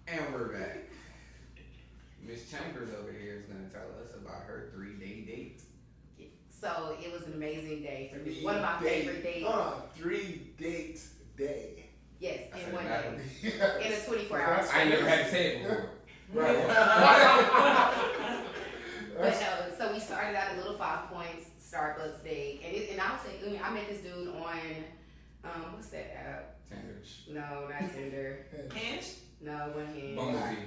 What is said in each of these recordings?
And we're back. Miss Chambers over here is going to tell us about her 3-day date. So it was an amazing day for me. One of my favorite days. 3 date day. Yes, in one day. Yes. In a 24 hours. I ain't never had to say it before. Right. But no, so we started out at Little 5 Points Starbucks day, and I'll tell you, I met this dude on what's that app? Tinder. No, not Tinder. Hinge? No, one Hinge.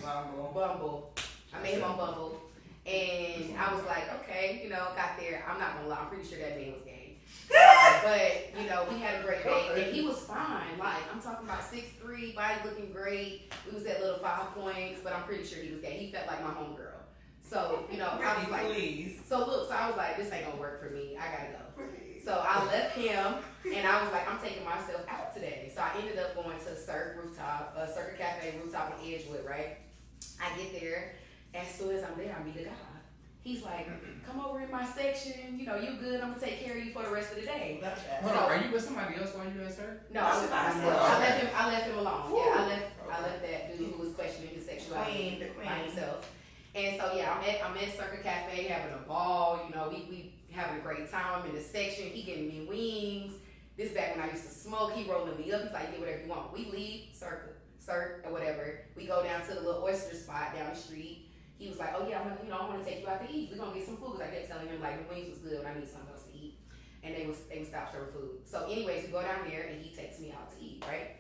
Bumble. I met him on Bumble, and I was like, okay, got there. I'm not gonna lie, I'm pretty sure that man was gay. But we had a great day, and he was fine. Like, I'm talking about 6'3", body looking great. We was at Little 5 Points, but I'm pretty sure he was gay. He felt like my homegirl. So, I was like, so I was like, this ain't gonna work for me. I gotta go. So I left him, and I was like, I'm taking myself out today. So I ended up going to Circle Cafe rooftop on Edgewood, right? I get there, and as soon as I'm there, I meet a guy. He's like, come over in my section. You good. I'm gonna take care of you for the rest of the day. Hold on, are you with somebody else while you at her? No, I left him alone. Yeah, I left that dude who was questioning his sexuality by himself. And so yeah, I'm at Circle Cafe having a ball. We having a great time. I'm in the section. He getting me wings. This is back when I used to smoke. He rolling me up. He's like, get whatever you want. We leave Circle or whatever. We go down to the little oyster spot down the street. He was like, oh yeah, I want to take you out to eat. We're gonna get some food. Cause I kept telling him like the wings was good, and I need something else to eat. And they stopped serving food. So anyways, we go down there and he takes me out to eat, right?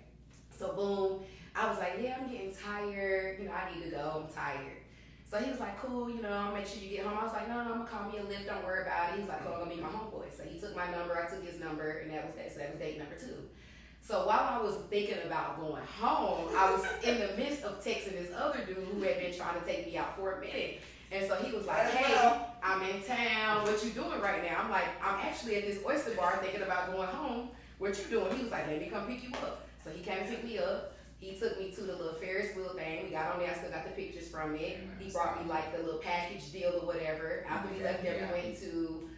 So boom, I was like, yeah, I'm getting tired. I need to go. I'm tired. So he was like, cool, I'll make sure you get home. I was like, no, I'm gonna call me a Lyft, don't worry about it. He was like, oh, I'm gonna meet my homeboy. So he took my number, I took his number, and that was that. So that was date number 2. So while I was thinking about going home, I was in the midst of texting this other dude who had been trying to take me out for a minute. And so he was like, hey, I'm in town. What you doing right now? I'm like, I'm actually at this oyster bar thinking about going home. What you doing? He was like, let me come pick you up. So he came and picked me up. He took me to the little Ferris wheel thing. We got on there. I still got the pictures from it. He brought me like the little package deal or whatever. After we left there, we went to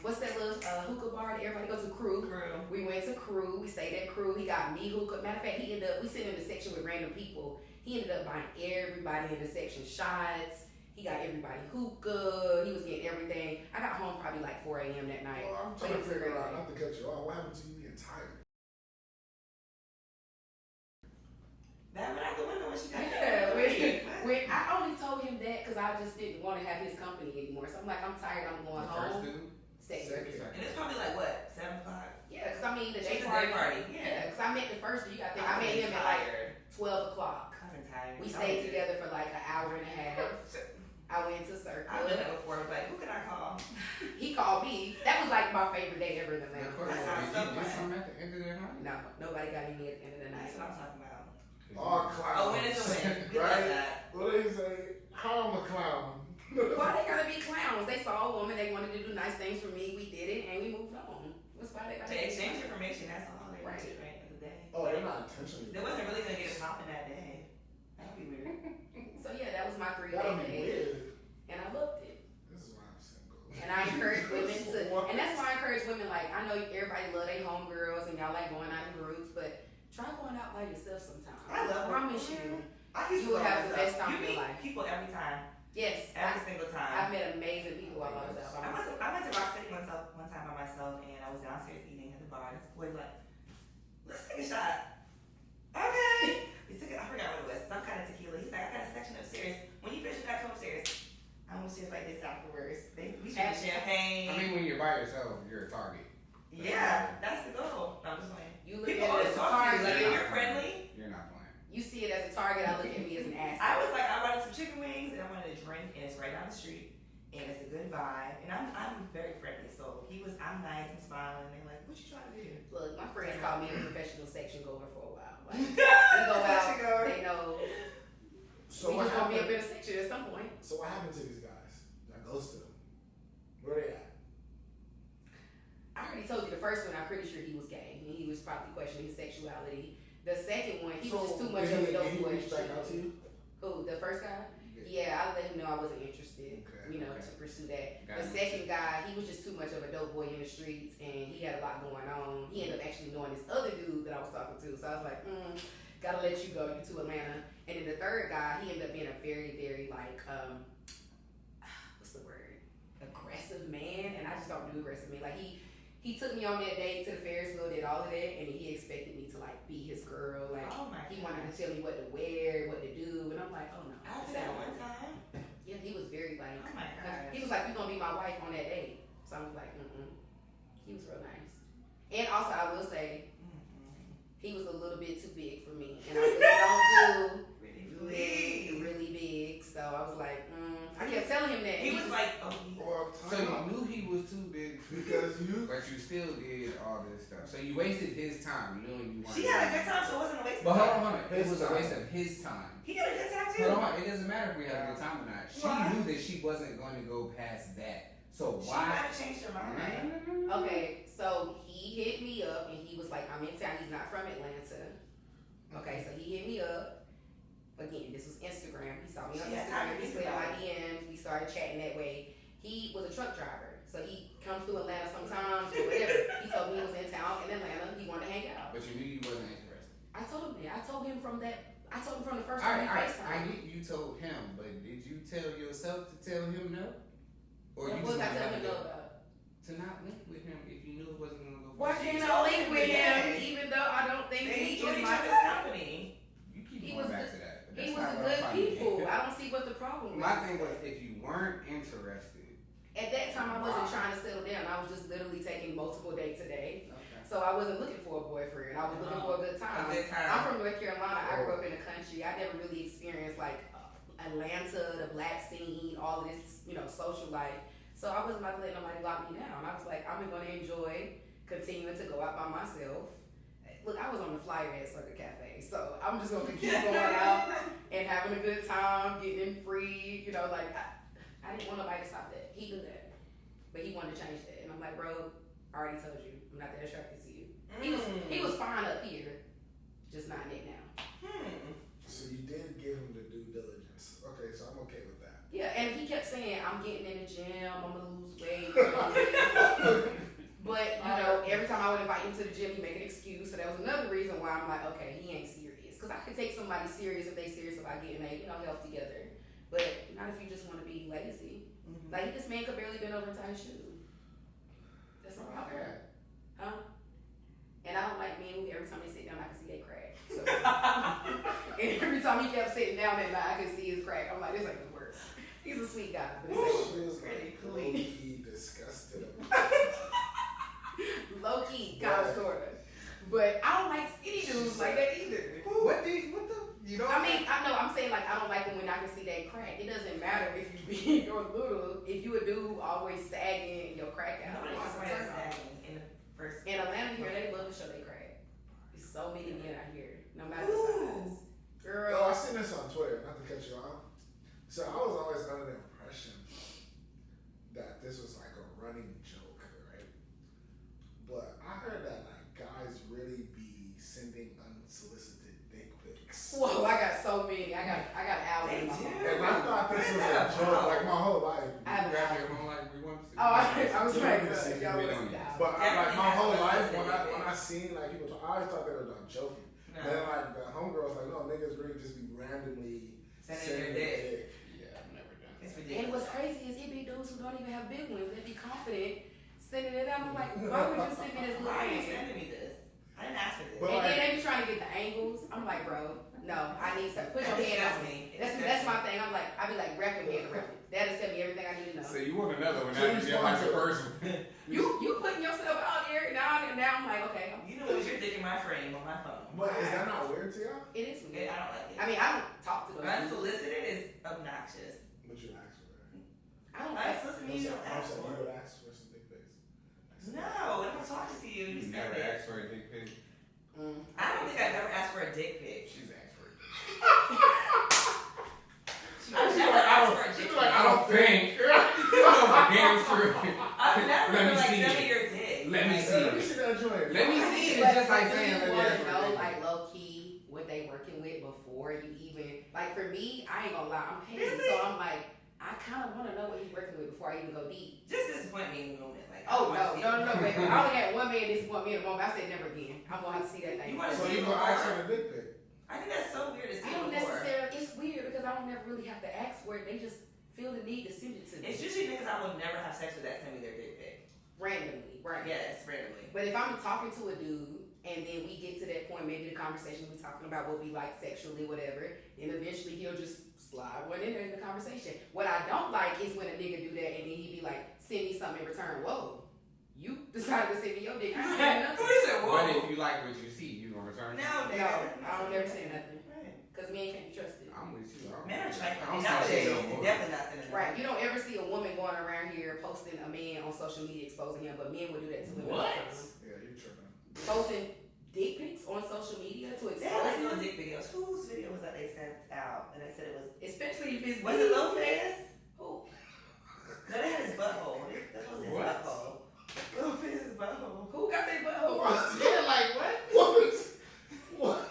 what's that little hookah bar that everybody goes to? Crew. We went to Crew. We stayed at Crew. He got me hookah. Matter of fact, we sitting in the section with random people. He ended up buying everybody in the section shots. He got everybody hookah. He was getting everything. I got home probably like 4 a.m. that night. Well, I'm trying to figure out, not to cut you off, what happened to you being tired? That went out the window when she got when I only told him that because I just didn't want to have his company anymore. So I'm like, I'm tired. I'm going home. Second. And it's probably like what, 7 o'clock? Yeah, because I mean the day She's a party. day party. Yeah, because I met the first. You got there. I met him at like 12 o'clock. I've been tired. We stayed together for like an hour and a half. I went to Circle. I've been there before. I was like, who can I call? He called me. That was like my favorite day ever in the night. Did you get something at the end of the night? No, nobody got any at the end of the night. That's what I'm talking about. All clowns. Oh, when is a win. Right? What do they say? How I'm a clown. Why they gotta be clowns? They saw a woman, they wanted to do nice things for me, we did it, and we moved on. What's why they gotta To exchange information, that's all they Right. did, right, of the day. Oh, they're not intentionally. They wasn't really gonna get it popping that day. That'd be weird. So yeah, that was my 3-day That'll be day, weird. and I loved it. This is why I'm single. And I encourage women to, and that's why I encourage women, like, I know everybody love their homegirls and y'all like going out in groups, but try going out by yourself sometimes. I love promise you. I used You to will have the best time You of your meet life. people every time. Yes, Every single time. I've met amazing people by myself. I went to Rock City one time by myself, and I was downstairs eating at the bar. This boy was like, let's take a shot. Okay. We took it, I forgot what it was, some kind of tequila. He's like, I got a section upstairs. When you finish, you gotta come upstairs. I'm upstairs like this afterwards. We should have champagne. I mean, when you're by yourself, you're a target. Yeah, that's the goal. No, I'm just playing. You look People at it always as a talk to you, target. like, you're friendly. You're not playing. You see it as a target, I look at me as an asset. I was like, I wanted some chicken wings and I wanted a drink, and it's right down the street, and it's a good vibe, and I'm very friendly. So I'm nice and smiling. And they're like, what you trying to do? Look, my friends call me a professional section goer for a while. Like, we go out, they know. So we what just gonna be happened? up in a section at some point. So what happened to these guys? I ghosted them. Where they at? I already told you the first one. I'm pretty sure he was gay, and he was probably questioning his sexuality. The second one, he was just too much of a dope boy. Did he reach back out to you? Who? The first guy? Yeah, I let him know I wasn't interested. To pursue that. The second guy, he was just too much of a dope boy in the streets, and he had a lot going on. He ended up actually knowing this other dude that I was talking to. So I was like, gotta let you go. You to Atlanta. And then the third guy, he ended up being a very, very like what's the word? Aggressive man, and I just don't do aggressive men. Like he took me on that date to the Ferris wheel, did all of that, and he expected me to like be his girl. Like he wanted to tell me what to wear, what to do, and I'm like, oh no. I did that one time. Yeah, he was very like. Oh my god. He was like, "You gonna be my wife on that date?" So I was like, He was real nice, and also I will say, he was a little bit too big for me, and I really don't do really big. So I was like, I kept telling him that. He was like, oh. So you knew he was too big because but you still did all this stuff. So you wasted his time. You knew you wanted. She had a good time, so it wasn't a waste. But hold on. It was a waste of his time. He had a good time too. Hold on. It doesn't matter if we had a good time or not. She knew that she wasn't going to go past that. So why? She might have changed her mind. Okay, so he hit me up and he was like, I'm in town. He's not from Atlanta. Okay, so he hit me up. Again, this was Instagram. He saw me on Instagram. He slid on my DMs. We started chatting that way. He was a truck driver. So he comes through Atlanta sometimes or whatever. He told me he was in town in Atlanta. He wanted to hang out. But you knew you wasn't interested. I told him that. I told him from the first I time we FaceTimed. knew you told him, but did you tell yourself to tell him no? Or What you was just I wanted telling him to about? To not link with him if you knew it wasn't going to go. Why can't I link with him even though I don't think They he enjoyed is each my other's company. You keep He going was back good- to that. But He that's was not a what good I'm people. finding. I don't see what the problem was. My thing was, if you weren't interested. At that time, I wasn't trying to settle down. I was just literally taking multiple dates a day. Okay. So I wasn't looking for a boyfriend. I was looking for a good time. A good time. I'm from North Carolina. I grew up in the country. I never really experienced like Atlanta, the black scene, all of this, social life. So I wasn't about to let nobody lock me down. I was like, I'm going to enjoy continuing to go out by myself. Look, I was on the flyer at Circle Cafe, so I'm just gonna keep going out and having a good time, getting in free. I didn't want nobody to stop that. He knew that, but he wanted to change that, and I'm like, bro, I already told you, I'm not that attracted to you. He was fine up here, just not Nick now. So you did give him the due diligence. Okay, so I'm okay with that. Yeah, and he kept saying, I'm getting in the gym, I'm gonna lose weight. But, every time I would invite him to the gym, he make an excuse. So that was another reason why I'm like, okay, he ain't serious. Because I could take somebody serious if they serious about getting their, health together. But not if you just want to be lazy. Mm-hmm. Like, this man could barely bend over and tie his shoe. That's a problem. Huh? And I don't like men who every time they sit down, I can see they crack. So, and every time he kept sitting down that night, I could see his crack. I'm like, this ain't gonna work. He's a sweet guy, but it's She was really like, clean. he disgusted him. Low key, kind of, sort of. But I don't like skinny dudes like that either. What the? You don't? I mean, I know, I'm saying, like, I don't like them when I can see that crack. It doesn't matter if you big or little. If you a dude always sagging and your crack out. Nobody wants to wear sagging in the first. In Atlanta here, they love to show they crack. There's so many men out here, no matter the size. Girl. Yo, I seen this on Twitter, not to cut you off. So I was always under the impression that this was like a running joke, right? But I heard that like guys really be sending unsolicited dick pics. Whoa, I got so many. I got hours in my phone. And I thought this was a joke, like my whole life. I have Grab an your phone like we want to see. Oh, I was like, Yeah, y'all we listen don't down. But like my whole life, when Unsolicited I seen like people, I always thought they were like joking. No. Then like the homegirls like, no, niggas really just be randomly Sending their dick. Yeah, I've never done It's that. ridiculous. And what's crazy is it be dudes who don't even have big ones. They be confident sending it out. I'm like, why would you send me this little Why are you thing? sending me this? I didn't ask for this. But And then like- they be trying to get the angles. I'm like, bro, no, I need some. Put your That hand disgusts on me. me. That's my thing. I'm like, I be like, rep your hand around me. That'll tell me everything I need to know. So you want another one? So Now you you like the sponsor. first one. You putting yourself out there now, and now I'm like, okay, You know what you're thinking my frame on my phone. But is that not weird to y'all? it is Okay, weird. I don't like it. I mean, I don't talk to those people. Unsolicited is obnoxious. But you ask for it. I don't like. Unsolicited I'm means you saying, don't I'm ask saying for you it. would ask for some dick pics. No, if I'm talking to you, you You send never it. asked for a dick pic. I don't think I've ever asked for a dick pic. She's asked for it. I've never asked for a dick pic. I don't think. Damn true. I've never Let me been like, see send it. me your dick. Let me Like, see Let me see that joint. Let me see it. But It's just like do saying you let me want ask to for a know, dick like, pic. low key, what they working with before you even, like, for me, I ain't gonna lie, I'm paid, Really? so I'm like, I kind of want to know what he's working with before I even go deep. Just disappoint me in the moment. Like, Oh, I wanna see no, it. baby. I only had one man disappoint me in a moment. I said never again. I'm gonna have to see that thing. You wanna So see you it gonna ask before? for the dick pic? I think that's so weird to see I don't before. necessarily. It's weird because I don't never really have to ask for it. They just feel the need to send it to me. It's usually niggas I would never have sex with that send me their dick pic. Randomly, right? Yes, randomly. But if I'm talking to a dude and then we get to that point, maybe the conversation we're talking about will be like sexually, whatever, and eventually he'll just slide one in there in the conversation. What I don't like is when a nigga do that and then he be like, send me something in return. Whoa, you decided to send me your dick. I ain't saying nothing. Who is it? But if you like what you see, you gonna return it? No, No, I don't never say nothing. Right. Because men can't be trusted. I'm with you. Men are I trifling. don't Nowadays, say no they're more. definitely not sending Right, you don't ever see a woman going around here posting a man on social media exposing him, but men would do that to women. all the What? time. Yeah, you tripping. Posting dick pics on social media to They had like expose little him, dick videos. Whose video was that they sent out? And they said it was. especially if it's Was it Lil Fizz? Who? No, they had his butthole. That was his What? butthole. Lil Fizz's butthole. Who got their butthole? Yeah, like what? What?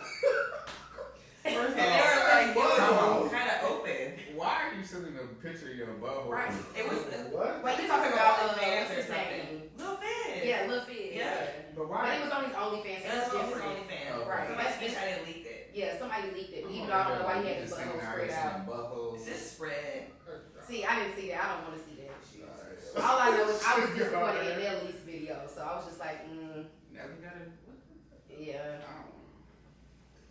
First And they were like, it Butthole. was kind of open. Why are you sending a picture of your butthole? Right. It was What? Wait, you talking about OnlyFans what's or his something. name? Lil Fizz. Yeah, Lil Fizz. Yeah. But But why? it was on his OnlyFans, so That's that's what his different. OnlyFans. Oh, right. Somebody screenshot and leaked it. Yeah, somebody leaked it. Even though I don't know why he had his butthole spread out. Butthole. It's just spread. See, I didn't see that. I don't want to see that shit. All I know is I was disappointed in Nelly's video, so I was just like, Never got it. yeah.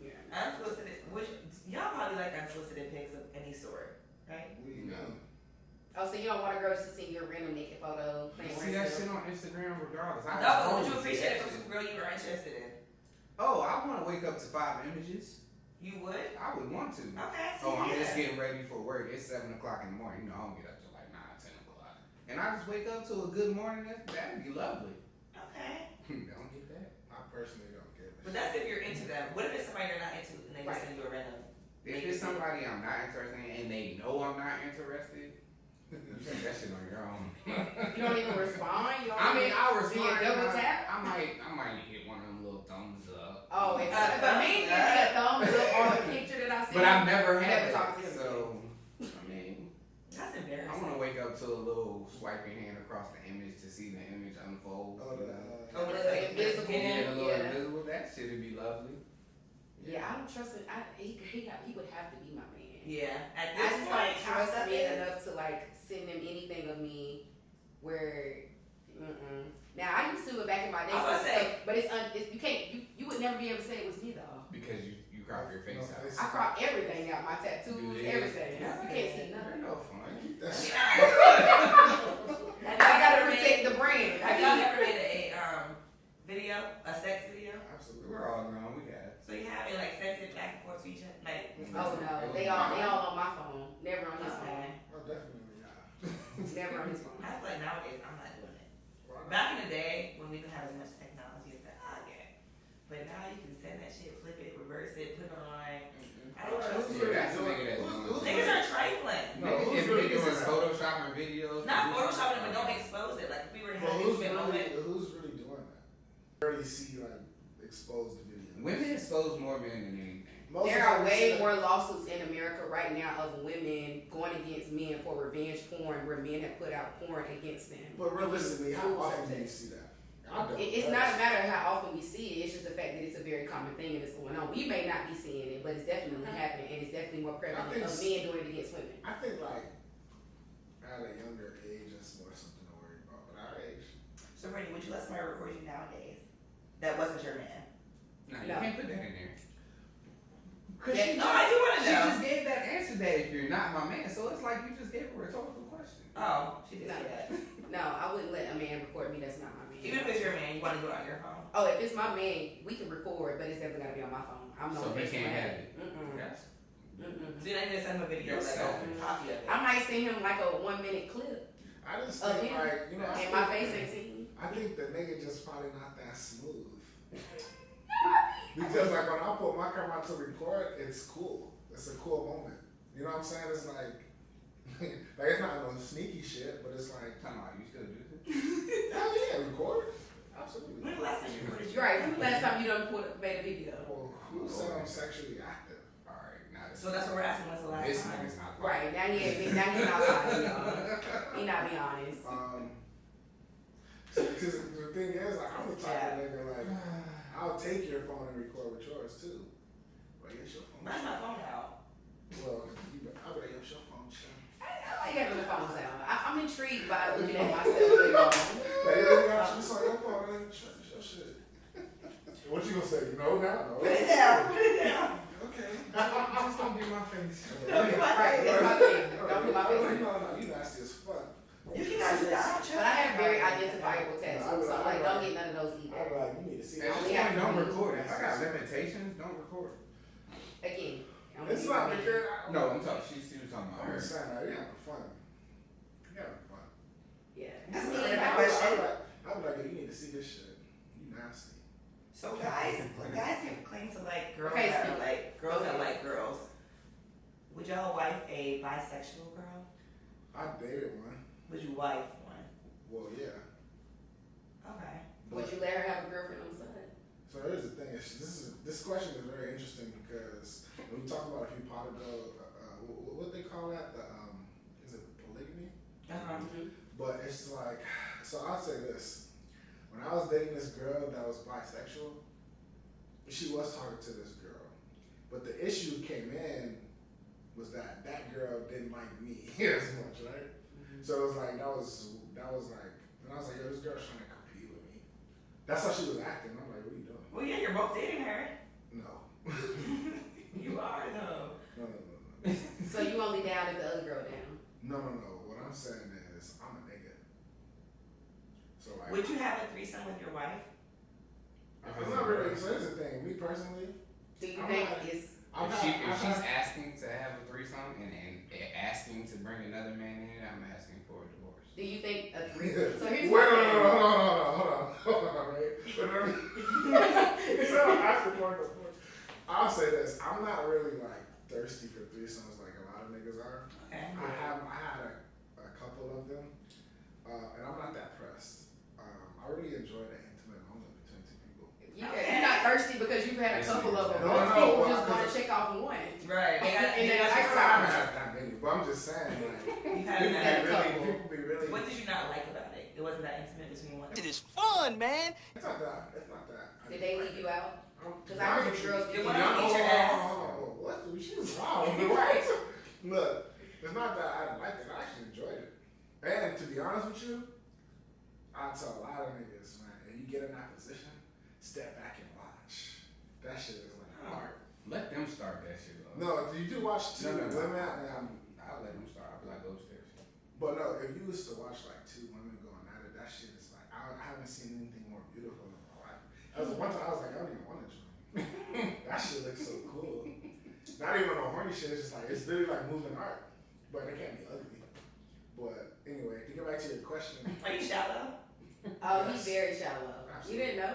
Yeah. Unsolicited. Y'all probably like unsolicited pics of any sort, right? We No. Oh, so you don't want a girl just to see your random naked photo playing See that herself? shit on Instagram regardless. I No, but would always you see appreciate that it from shit. some girl you were interested in? Oh, I want to wake up to 5 images. You would? I would want to. Okay, so Oh, I'm yeah. just getting ready for work. It's 7 o'clock in the morning. You know, I don't get up till like 9, 10 o'clock. And I just wake up to a good morning. That'd be lovely. Okay. Don't get that. I personally don't get it. But that's if you're into them. What if it's somebody you're not into and they just send you a random? If it's somebody I'm not interested in and they know I'm not interested, you see that shit on your own. You don't even respond? You don't I mean, even, I'll do you respond. double tap? I might hit one of them little thumbs up. Oh, if a man gives me a thumbs up on a picture that I see, But I've never never had talked to it. him. So, I mean, That's I embarrassing. want to wake up to a little swiping hand across the image to see the image unfold. Oh, you the, know? Oh, but it's like Invisible. Yeah, a little Yeah. invisible. That shit would be lovely. Yeah, I don't trust it. He would have to be my man. Yeah. At I this just point, don't trust how men enough to like send them anything of me where. Now I used to do it back in my day, I was gonna say- but it's you can't you would never be able to say it was me though. Because you crop your face out. I crop everything out, my tattoos, Dude, everything. yeah. You can't see nothing. You're no fun. That shit. I gotta protect the brand. Have y'all ever made a video, a sex video? Absolutely. We're all grown. We got it. So you have it like sent it back and forth to each other, like. Oh no, they all on my phone. Never on his phone. Oh, definitely not. Never on his phone. I feel like nowadays I'm not doing it. Why not? Back in the day when we didn't have as much technology as that, yeah. But now you can send that shit, flip it, reverse it, put it on. I don't trust Yeah, it. that's a nigga that's doing it. Niggas are trifling. No, Niggas, who's if really niggas doing is that? photoshopping videos. Not producing photoshopping it, but don't stuff. expose it. Like if we were to But have an intimate moment. who's really doing that? I already see like exposed videos. Women expose more men than anything. Most There of are them way say- more lawsuits in America right now of women going against men for revenge porn, where men have put out porn against them. But realistically, how Rules often are do you set. see that? I don't. It's not a matter of how often we see it. It's just the fact that it's a very common thing and it's going on. We may not be seeing it, but it's definitely happening, and it's definitely more prevalent I think of men doing it against women. I think like at a younger age, it's more something to worry about. But our age, So Brittany, would you let somebody record you nowadays that wasn't your man? No, you No. can't put that in there. Yeah, No, I do want to She know. just gave that answer that if you're not my man, so it's like you just gave a rhetorical question. Oh, she did No. say that. No, I wouldn't let a man record me. That's not my man. Even if it's your man, you want to do it on your phone. Oh, if it's my man, we can record, but it's definitely gotta be on my phone. I'm So not he can't have it. Mm-mm. Yes. Mm-mm. So you're not gonna send him a video You're like selfish. a copy of it. I might send him like a 1 minute clip I just of think him, like you know, and my face ain't seen. I think the nigga just probably not that smooth. Because like when I put my camera out to record, it's cool. It's a cool moment. You know what I'm saying? It's like it's not no sneaky shit, but it's like Come on, you still do this? hell yeah, record. Absolutely. When the last time you recorded You're right. When the last time you done made a video? Well, who said I'm sexually active? Alright, now So that's what we're asking. When's the last this time? nigga's not Right. Now he ain't. Now he not lying, y'all. He not being honest. Because the thing is, like, I'm the type of nigga like I'll take your phone and record with yours too. Like, it's your phone. Where's my phone out? Well, I would have your phone chill. I like having the phone sound. I'm intrigued by looking at myself later on. Like, you got this on your phone, ain't your shit. What you gonna say? No, now? No. Put it down. Put it down. Okay. Just don't be my face. Don't be my Right, face. that's my thing. Don't be my face. No, you nasty as fuck. You can do that. But I have very identifiable tattoos, so like, don't get none of those I'd be either. like, you need to see And that. just like, don't record it. If I got limitations, don't record. Again, I'm It's gonna not be- because No, I'm talking. She was talking about I'm her. just saying, like, you're having fun. You're having fun. Yeah. That's I me. mean, I'd be like, you need to see this shit. You nasty. So guys can claim to like girls Okay, that so- are like girls that like girls. Would y'all wife a bisexual girl? I dated one. Would you wife one? Well, yeah. Okay. Would you let her have a girlfriend on the side? So here's the thing. This question is very interesting because when we talked about a few pot ago, what they call that? Is it polygamy? But it's like, so I'll say this. When I was dating this girl that was bisexual, she was talking to this girl. But the issue came in was that girl didn't like me as much, right? So it was like, that was like, and I was like, yo, this girl's trying to compete with me. That's how she was acting. I'm like, what are you doing? Well, yeah, you're both dating her. No. You are though. No. So you only down if the other girl down? No. What I'm saying is, I'm a nigga. So like, Would you have a threesome with your wife? I'm not really. So here's the thing. Me personally, Do you I'm think not- it's If she's asking to have a threesome and asking to bring another man in, I'm asking for a divorce. do you think a threesome? So here's Wait, my thing. hold on, right? So I'm asking for a divorce. I'll say this. I'm not really like thirsty for threesomes like a lot of niggas are. Okay. I had a couple of them, and I'm not that pressed. I really enjoy the intimate moment between two people. You're not thirsty because you've had a couple of them. No, Most no, people well, just I- want to check off one. Right. They got, And they then got I your I saw- haven't had that many, but I'm just saying, like, You've had You've a had a couple. couple. people be really. What did you not like about it? It wasn't that intimate between one. It is fun, man. It's not that. It's not that. Did they leave you out? Because I heard the girls Did do one that. of them eat your ass? What? She was wild. Right? Look, it's not that I didn't like it. I actually enjoyed it. And to be honest with you, I tell a lot of niggas, man, if you get in that position, step back and watch. That shit is like hard. Let them start that shit up. No, you do watch two women, and I'll let them start. I'll be like, go upstairs. but no, if you used to watch like two women going at it, that shit is like I haven't seen anything more beautiful in my life. That was one time I was like, I don't even want to join. That shit looks so cool. Not even no horny shit. It's just like it's literally like moving art, but it can't be ugly. But anyway, to get back to your question, Are you shallow? Oh, he's very shallow. You didn't know?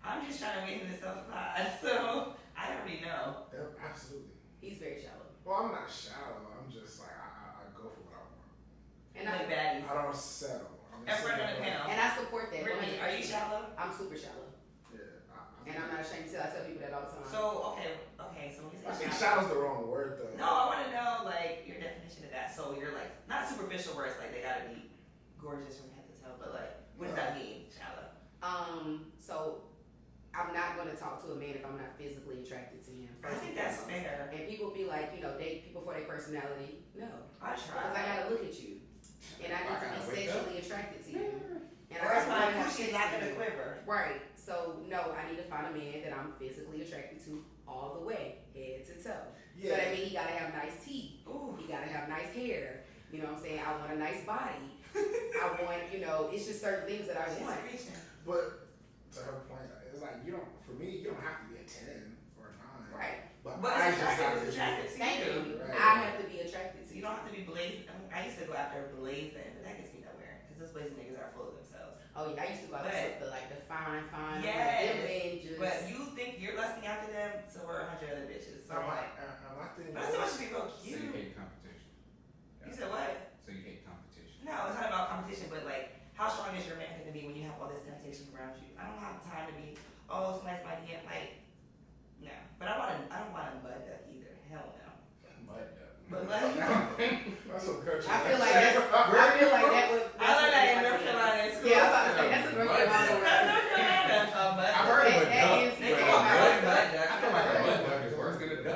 I'm just trying to make him self-applied, so I already know. absolutely. He's very shallow. Well, I'm not shallow. I'm just like I go for what I want. And Like I, baddies. I don't settle. I'm Everyone on the like, panel. and I support that. Brittany, are you 100%. shallow? I'm super shallow. Yeah. And I'm not ashamed to tell. I tell people that all the time. So, okay, so when you I say think shallow. shallow's the wrong word though. No, I want to know, like, your definition of that. So you're like, not superficial where it's like they gotta be gorgeous from head to toe, but like, what does that mean, shallow? So I'm not going to talk to a man if I'm not physically attracted to him. I first think and that's foremost. fair. And people be like, date people for their personality. No, I because try. I gotta look at you, and I need to be sexually attracted to you. And Or else my wanna have coochie's sex not with gonna you. quiver. Right. So no, I need to find a man that I'm physically attracted to all the way, head to toe. So that means he gotta have nice teeth. Ooh. He gotta have nice hair. You know what I'm saying? I want a nice body. I want, it's just certain things that I She's want. reaching. But to her point, it's like for me, you don't have to be a 10 or a 9. Right. But But I it's just have attractive, to it's attractive to Thank you. you. Right. I have to be attracted to You don't have to be blazing. I used to go after blazing, but that gets me nowhere. Because those blazing niggas are full of themselves. Oh yeah, I used to go out But- to the fine. Yes. Them men just. But you think you're lusting after them, so we're 100 other bitches. So I'm like, I think but I still want you to be real So you cute. hate competition. You said what? So you hate competition. No, it's not about competition, but like, how strong is your man going to be when you have all this temptation around you? I don't have time to be, oh, somebody's my DM. Like, no. But I don't want a mud duck either. Hell no. But like, that's some country. I feel like that would. I learned that in North Carolina in school. Yeah, I was about to say that's a North Carolina North word. Carolina, I've heard of a That duck. is- but that a is- mud duck, I feel like a mud duck is worse than a duck.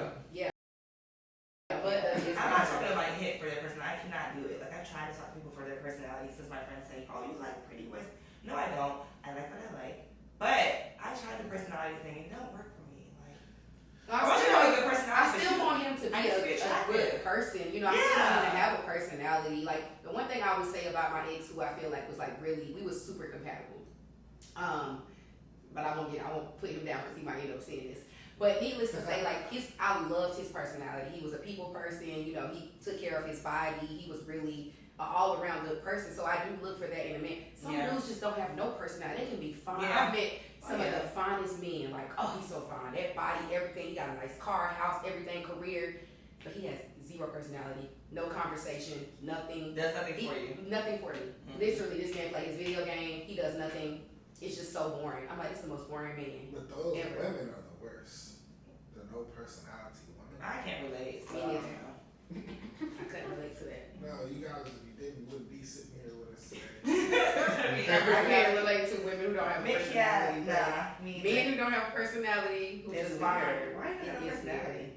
personality thing. It don't work for me. Like, No, I want you to have a good personality. I still want him to be a good person. You know, I still want him to have a personality. Like, the one thing I would say about my ex, who I feel like was like really, we was super compatible. But I won't put him down because he might end up seeing this. But needless to say, like, I loved his personality. He was a people person. You know, he took care of his body. He was really an all-around good person. So I do look for that in a man. Some dudes just don't have no personality. They can be fine. I've met some of the finest men. Like, oh, he's so fine. That body, everything. He got a nice car, house, everything, career. But he has zero personality. No conversation. Nothing. Does nothing for you. Nothing for you. Mm-hmm. Literally, this man plays video game. He does nothing. It's just so boring. I'm like, it's the most boring man. But those women are the worst. The no personality women. I can't relate. So. Me neither. I couldn't relate to that. No, you guys, if you didn't, you wouldn't be sitting here with us today. I can't relate to women who don't have a personality. Men who don't have a personality, who just fire. Why do you have a personality?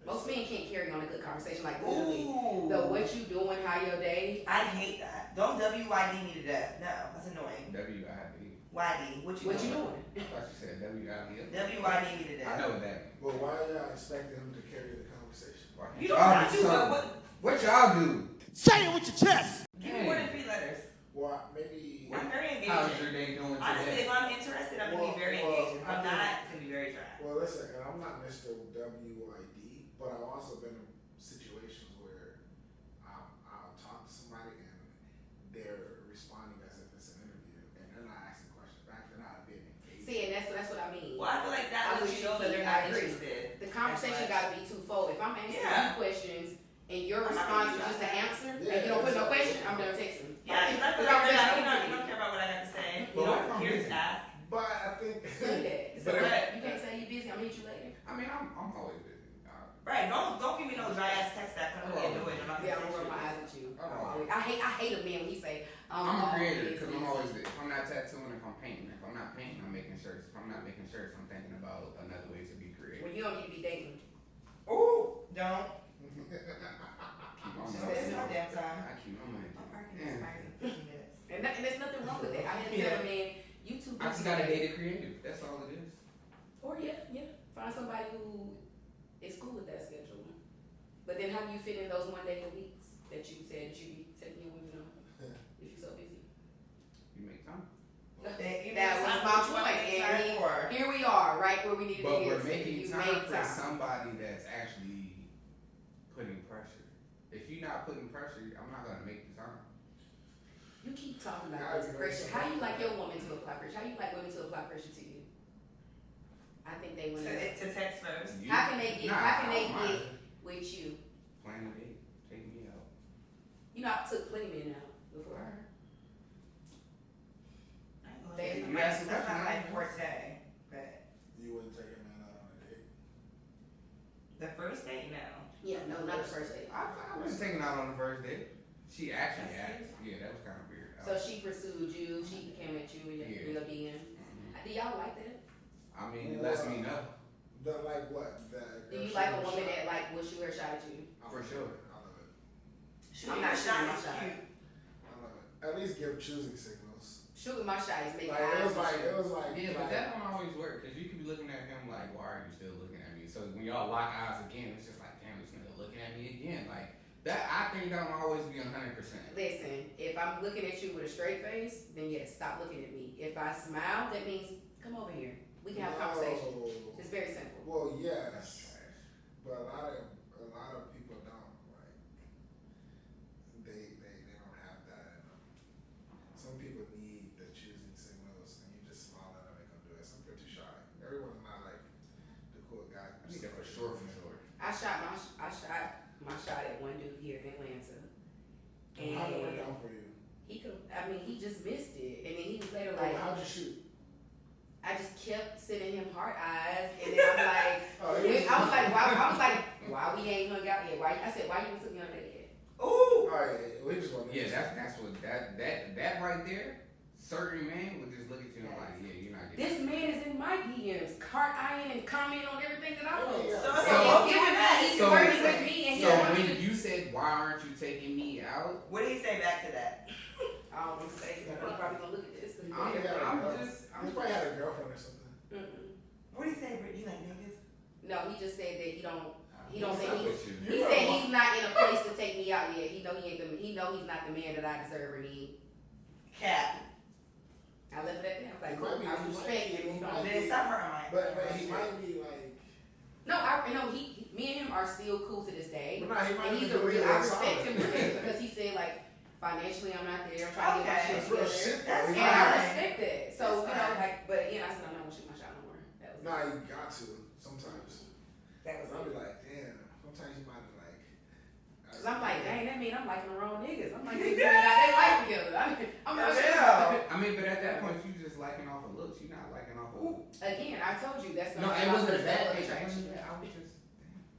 Most men can't carry on a good conversation. Like, literally, the what you doing, how your day. I hate that. Don't WYD me to death. No, that's annoying. WID. YD, what you doing? I thought you said WID. WYD me to death. I know what that means. Well, why are y'all expecting him to carry the conversation? You don't have to, but what y'all do? Say it with your chest. Give me more than 3 letters. Well, maybe. I'm very engaging. How's your day doing today? Honestly, if I'm interested, I'm going to be very engaging. If I'm not, it's going to be very dry. Well, listen, and I'm not Mr. WYD, but I've also been in situations where I'll talk to somebody and they're responding as if it's an interview, and they're not asking questions back. They're not being engaged. See, and that's what I mean. Well, I feel like that lets you know that they're not interested. The conversation got to be twofold. If I'm asking you questions and your response is just an answer, and you don't put no question, I'm done texting. Yeah, because I feel like you don't care about what I got to say. You don't hear to ask. But I think. Say that. So you can't say you're busy. I'll meet you later. I mean, I'm always busy. Right, don't give me no dry ass text back. I'm gonna do it. I'm gonna roll my eyes at you. I hate a man when he say, I'm a creator because I'm always, if I'm not tattooing, if I'm painting, if I'm not painting, I'm making shirts. If I'm not making shirts, I'm thinking about another way to be creative. Well, you don't need to be dating. Ooh, don't. Keep on Just money. this my damn time. I keep my money. I'm working this like 15 minutes. And there's nothing wrong with that. I had to tell a man, you too busy. I just gotta date a creative. That's all it is. Or find somebody who is cool with that schedule. But then how do you fit in those 1 day a weeks that you said that you be taking your women on if you're so busy? You make time. That was my point. And here we are, right where we need to But be. we're making You time make for somebody that's actually putting pressure. If you're not putting pressure, I'm not gonna make the time. You keep talking about this pressure. How you like your woman to apply pressure? How you like women to apply pressure to you? I think they want to text first. How can they get with you? Plan a date. Take me out. You know, I took plenty men out before. That's not like forte, but You wouldn't take a man out on a date? the first date, no. Yeah, no, not the first date. I was taken out on the first date. She actually asked. Yeah, that was kind of weird. So she pursued you. She came at you and you're DM. Do y'all like that? I mean, it lets me know. The like what? Do you like a woman that like will shoot her shot at you? For sure. I love it. I'm not shooting my shot. I love it. At least give choosing signals. Shooting my shot is making Like it was like. Yeah, but that don't always work because you can be looking at him like, why are you still looking at me? So when y'all lock eyes again, it's just like, damn, this nigga looking at me again. Like that, I think that don't always be 100%. Listen, if I'm looking at you with a straight face, then yes, stop looking at me. If I smile, that means come over here. We can have a conversation. It's very simple. Well, yes, but a lot of people don't like. They don't have that in them. Some people need the choosing signals, and you just smile at them and come do it. Some people are too shy. Everyone's not like the cool guy. I need that for sure. I shot my shot at one dude here in Atlanta. And how did it work out for you? He just missed it. And then he was later Like, like, how'd you shoot? I just kept sending him heart eyes, and then I'm like, why we ain't hung out yet? I said, why you didn't took me on a date yet? Ooh! Alright, we just want to. Yeah, that's what that right there. Certain men would just look at you and like, yeah, you're not getting. This man is in my DMs, heart eyeing and commenting on everything that I post. Yeah. He's flirting with me, and So when you said, why aren't you taking me out? What did he say back to that? I don't want to say, he's probably gonna look at this. He probably had a girlfriend or something. What do you say, Britt? You like niggas? No, he just said that he don't What's think up he's. with you? He said he's not in a place to take me out yet. He know he ain't the. He know he's not the man that I deserve or need. Cap. I left it at that. I was like, He might be- I respect you. he might Then some hurt my. But he might be like. No, me and him are still cool to this day. But nah, he might And be he's a real. really I respect solid. him for that because he said like financially I'm not there. I'm trying to get my Okay. shit That's real together. shit. That's though. And I fine. respect that. So That's you know, fine. like, but again, I said I'm not gonna shoot my shot no more. That was. Nah, you got to sometimes. That was I'll be like, damn. Sometimes you might be like. Cause I'm like, dang, that mean I'm liking the wrong niggas. I'm like, niggas that got their life together. I'm not sure. Yeah. I mean, but at that point, you just liking off of looks. You're not liking off of. Again, I told you that's No, not it wasn't that. attraction. I was just.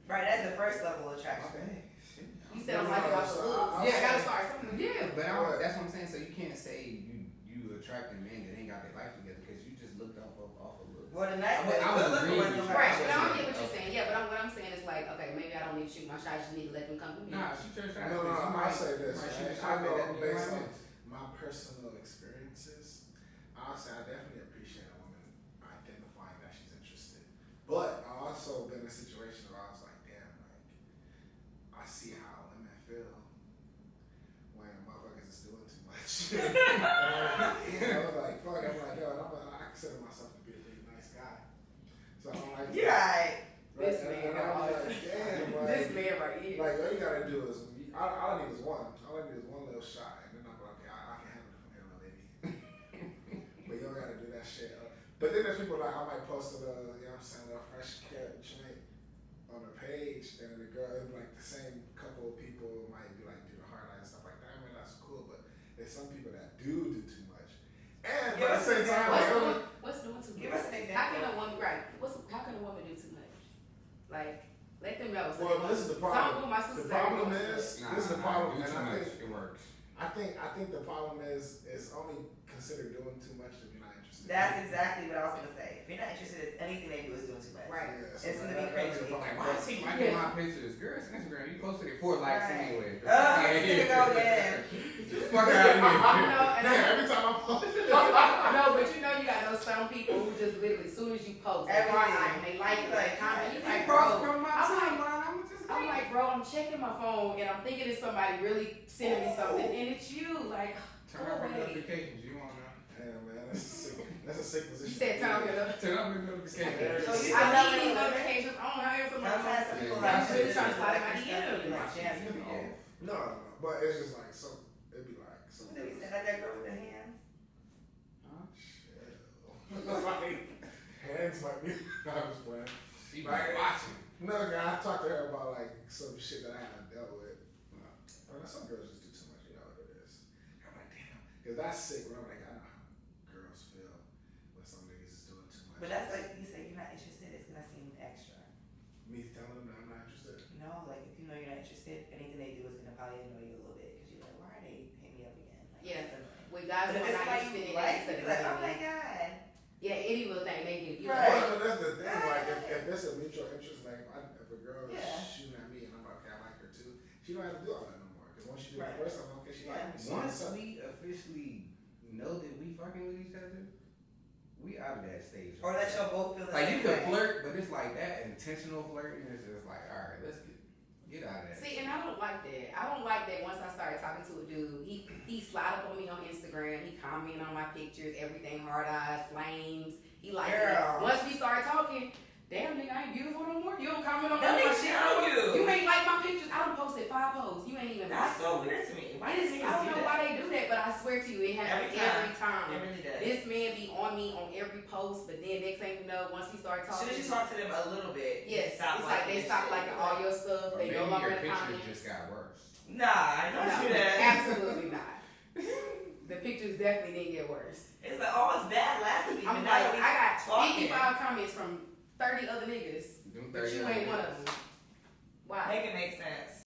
Right, that's the first level of attraction. Okay. Shit. You said I'm liking off the looks. I'll Yeah, I say- gotta start something. Yeah. But that's what I'm saying. So you can't say you attracting men that ain't got their life together because you just looked off of looks. Well, the night I was agreeing with you. Right, but I Yeah. get what you're saying. Yeah, but what I'm saying is like, okay, maybe I don't need to shoot my shot. I just need to let them come to me. Nah, shoot your shot. No, I'll say this. Right, shoot your I shot. go That nigga based might on miss. my personal experiences. I'll say I definitely appreciate a woman identifying that she's interested. But I also been in a situation where I was like, damn, like I see how women feel when motherfuckers is doing too much. I was like, fuck. I'm like, yo, I consider myself to be a pretty nice guy. So I'm like, You're right. This and man, I'm like, damn, like. This man right here. Like, all you gotta do is, all I need is one. All I need is one little shot, and then I'm like, okay, I can handle it from here, my lady. But you don't gotta do that shit. But then there's people like, I might post you know what I'm saying, a fresh cut joint on the page, and the girl, like the same couple of people might be like, do the hard eye and stuff like that. I mean, that's cool, but there's some people that do too much. And at the same time, What's doing too Give much? us an example. How can a woman how can a woman do too much? Like, let them know. So well, this is the problem. Some of my sisters The problem is, this is the problem, do and too I much. think It works. I think the problem is only considered doing too much if you're not interested. That's exactly what I was gonna say. If you're not interested in anything they do is doing too much. Right. Yeah, so It's gonna be that'd crazy. the problem. Like, why is he liking my pictures? Girls, Instagram, you posted it 4 likes Right. anyway. Oh, here we go again. Fuck out of You know, here. and Yeah, every time I post. no, but you know you got those some people who just literally, as soon as you post, they like it, they comment, you like, bro. From my timeline, I'm just I'm like, bro, I'm checking my phone and I'm thinking it's somebody really sending me something, and it's you. Like, turn go off your away. notifications. You want that? Damn, man, that's sick. That's a sick You position. said turn off your notifications. Turn off your notifications. So you I know need these notifications on. How else am I Sometimes some people Yeah, like I'm to just trying to slide in my stuff, DM. be like, damn, you Yeah. old. No, but it's just like so. It'd be like so. What did we say? Like that girl with the hands? Like, hands might be. I was playing. She be watching. Another guy, I talked to her about like some shit that I haven't dealt with. Some girls just do too much, you know what it is. I'm like, damn, because that's sick. When I'm like, I know how girls feel when some niggas is doing too much. But that's like you say, you're not interested, it's gonna seem extra. Me telling them that I'm not interested. No, like if you know you're not interested, anything they do is gonna probably annoy you a little bit because you're like, why are they hitting me up again? Like, Yeah. it's annoying. With guys But who if are it's not somebody interested you in like, it, you're like, oh my god. yeah, any little thing they do. You Right. Well, but that's the thing. Like, if there's a mutual interest, like if a girl is Yeah. shooting at me and I'm like, okay, I like her too, she don't have to do all that no more. Because once she did Right. it first, I'm like, okay, she like me. So Once what's up? we officially know that we fucking with each other, we out of that stage. Or that y'all both feel the Like same you can way. flirt, but it's like that intentional flirting is just like, all right, let's get out of that. See, and I don't like that. I don't like that. Once I started talking to a dude, he slide up on me on Instagram. He comment on my pictures, everything, hard eyes, flames. He like it. Girl. Once we started talking, damn nigga, I ain't beautiful no more. You don't comment on Let me my shit. show you. You ain't like my pictures. I done posted 5 posts. You ain't even That's like so weird to me. Why it do is, you I don't do know that? why they do that, but I swear to you, it happens every time. It really does. This man be on me on every post, but then next thing you know, once we start As talking, soon as you talk to them a little bit, yes, they stop it's like they liking stop shit. liking all your stuff. Or They maybe no longer your in pictures comments. just got worse. Nah, don't do that. Absolutely not. The pictures definitely didn't get worse. It's like, oh, it's bad last week. I'm but like, now we I got talking. 55 comments from 30 other niggas, Them but you 30 ain't one of niggas. them. Why? Make it make sense.